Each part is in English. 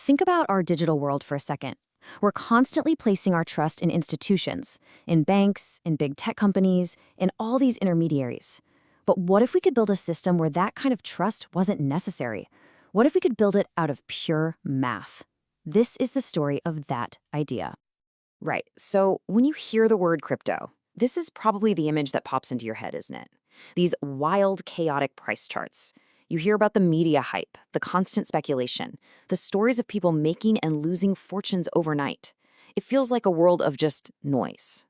Think about our digital world for a second. We're constantly placing our trust in institutions, in banks, in big tech companies, in all these intermediaries. But what if we could build a system where that kind of trust wasn't necessary? What if we could build it out of pure math? This is the story of that idea. Right, so when you hear the word crypto, this is probably the image that pops into your head, isn't it? These wild, chaotic price charts. You hear about the media hype, the constant speculation, the stories of people making and losing fortunes overnight. It feels like a world of just noise.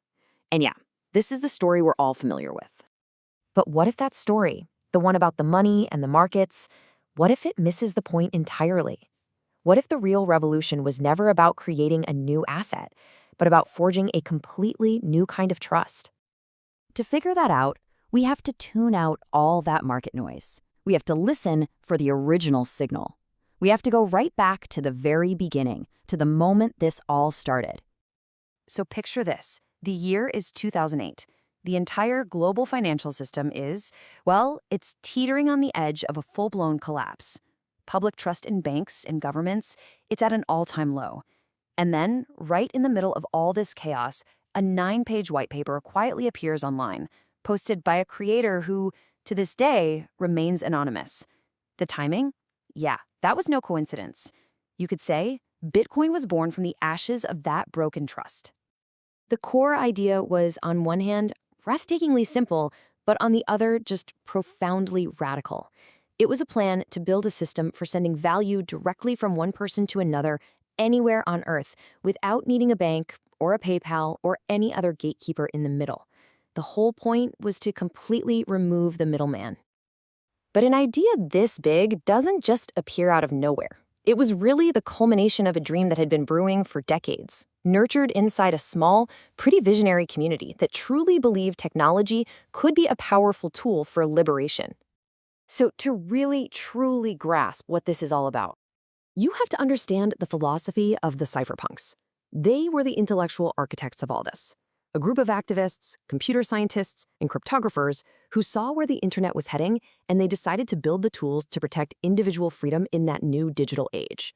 And yeah, this is the story we're all familiar with. But what if that story, the one about the money and the markets, what if it misses the point entirely? What if the real revolution was never about creating a new asset, but about forging a completely new kind of trust? To figure that out, we have to tune out all that market noise. We have to listen for the original signal. We have to go right back to the very beginning, to the moment this all started. So picture this. The year is 2008. The entire global financial system is, well, it's teetering on the edge of a full-blown collapse. Public trust in banks and governments, it's at an all-time low. And then, right in the middle of all this chaos, a 9-page white paper quietly appears online, posted by a creator who, to this day, remains anonymous. The timing? Yeah, that was no coincidence. You could say Bitcoin was born from the ashes of that broken trust. The core idea was, on one hand, breathtakingly simple, but on the other, just profoundly radical. It was a plan to build a system for sending value directly from one person to another anywhere on Earth without needing a bank or a PayPal or any other gatekeeper in the middle. The whole point was to completely remove the middleman. But an idea this big doesn't just appear out of nowhere. It was really the culmination of a dream that had been brewing for decades, nurtured inside a small, pretty visionary community that truly believed technology could be a powerful tool for liberation. So to really, truly grasp what this is all about, you have to understand the philosophy of the cypherpunks. They were the intellectual architects of all this. A group of activists, computer scientists, and cryptographers who saw where the internet was heading, and they decided to build the tools to protect individual freedom in that new digital age.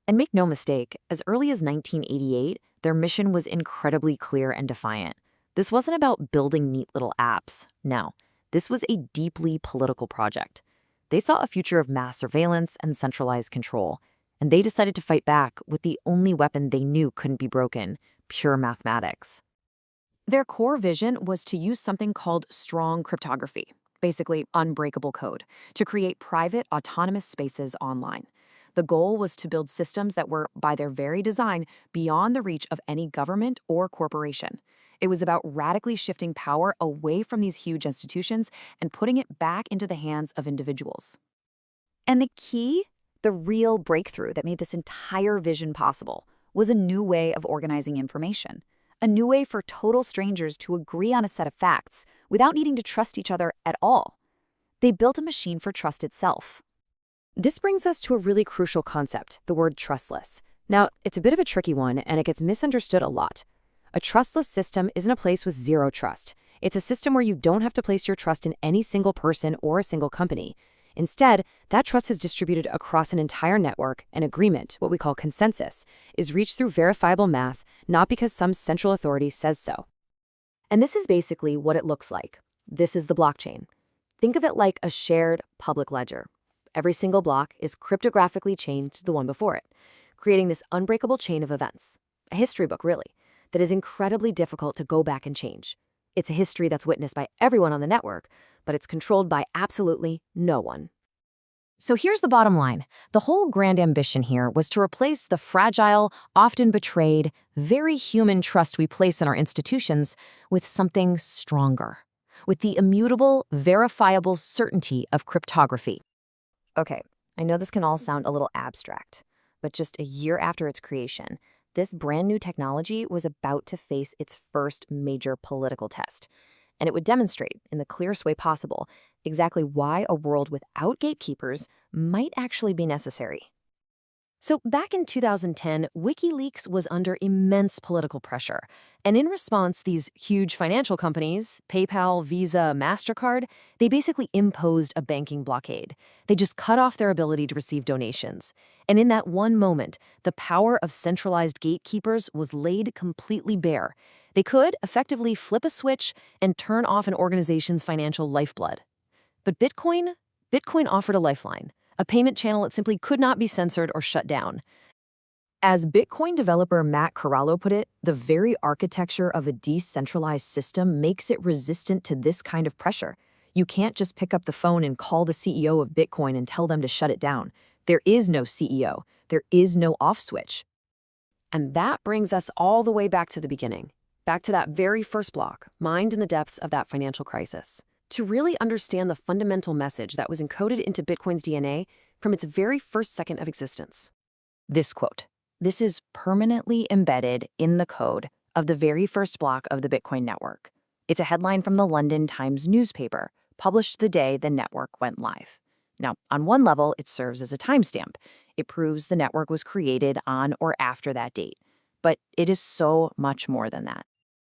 And make no mistake, as early as 1988, their mission was incredibly clear and defiant. This wasn't about building neat little apps. No, this was a deeply political project. They saw a future of mass surveillance and centralized control, and they decided to fight back with the only weapon they knew couldn't be broken: pure mathematics. Their core vision was to use something called strong cryptography, basically unbreakable code, to create private, autonomous spaces online. The goal was to build systems that were, by their very design, beyond the reach of any government or corporation. It was about radically shifting power away from these huge institutions and putting it back into the hands of individuals. And the key, the real breakthrough that made this entire vision possible, was a new way of organizing information. A new way for total strangers to agree on a set of facts without needing to trust each other at all. They built a machine for trust itself. This brings us to a really crucial concept, the word trustless. Now, it's a bit of a tricky one, and it gets misunderstood a lot. A trustless system isn't a place with zero trust. It's a system where you don't have to place your trust in any single person or a single company. Instead, that trust is distributed across an entire network, and agreement, what we call consensus, is reached through verifiable math, not because some central authority says so. And this is basically what it looks like. This is the blockchain. Think of it like a shared public ledger. Every single block is cryptographically chained to the one before it, creating this unbreakable chain of events. A history book, really, that is incredibly difficult to go back and change. It's a history that's witnessed by everyone on the network, but it's controlled by absolutely no one. So here's the bottom line. The whole grand ambition here was to replace the fragile, often betrayed, very human trust we place in our institutions with something stronger, with the immutable, verifiable certainty of cryptography. Okay, I know this can all sound a little abstract, but just a year after its creation, this brand new technology was about to face its first major political test. And it would demonstrate, in the clearest way possible, exactly why a world without gatekeepers might actually be necessary. So back in 2010, WikiLeaks was under immense political pressure. And in response, these huge financial companies, PayPal, Visa, MasterCard, they basically imposed a banking blockade. They just cut off their ability to receive donations. And in that one moment, the power of centralized gatekeepers was laid completely bare. They could effectively flip a switch and turn off an organization's financial lifeblood. But Bitcoin offered a lifeline, a payment channel it simply could not be censored or shut down. As Bitcoin developer Matt Corallo put it, the very architecture of a decentralized system makes it resistant to this kind of pressure. You can't just pick up the phone and call the CEO of Bitcoin and tell them to shut it down. There is no CEO. There is no off switch. And that brings us all the way back to the beginning, back to that very first block, mined in the depths of that financial crisis. To really understand the fundamental message that was encoded into Bitcoin's DNA from its very first second of existence. This quote, "This is permanently embedded in the code of the very first block of the Bitcoin network." It's a headline from the London Times newspaper, published the day the network went live. Now, on one level, it serves as a timestamp. It proves the network was created on or after that date. But it is so much more than that.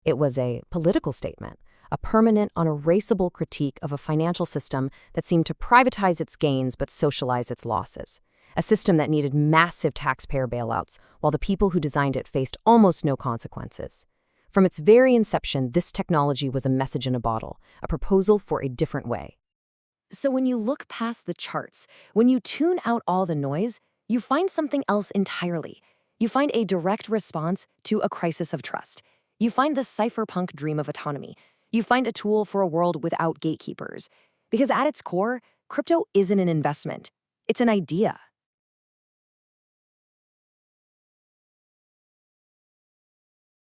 It was a political statement, a permanent, unerasable critique of a financial system that seemed to privatize its gains but socialize its losses. A system that needed massive taxpayer bailouts, while the people who designed it faced almost no consequences. From its very inception, this technology was a message in a bottle, a proposal for a different way. So when you look past the charts, when you tune out all the noise, you find something else entirely. You find a direct response to a crisis of trust. You find the cypherpunk dream of autonomy. You find a tool for a world without gatekeepers. Because at its core, crypto isn't an investment. It's an idea.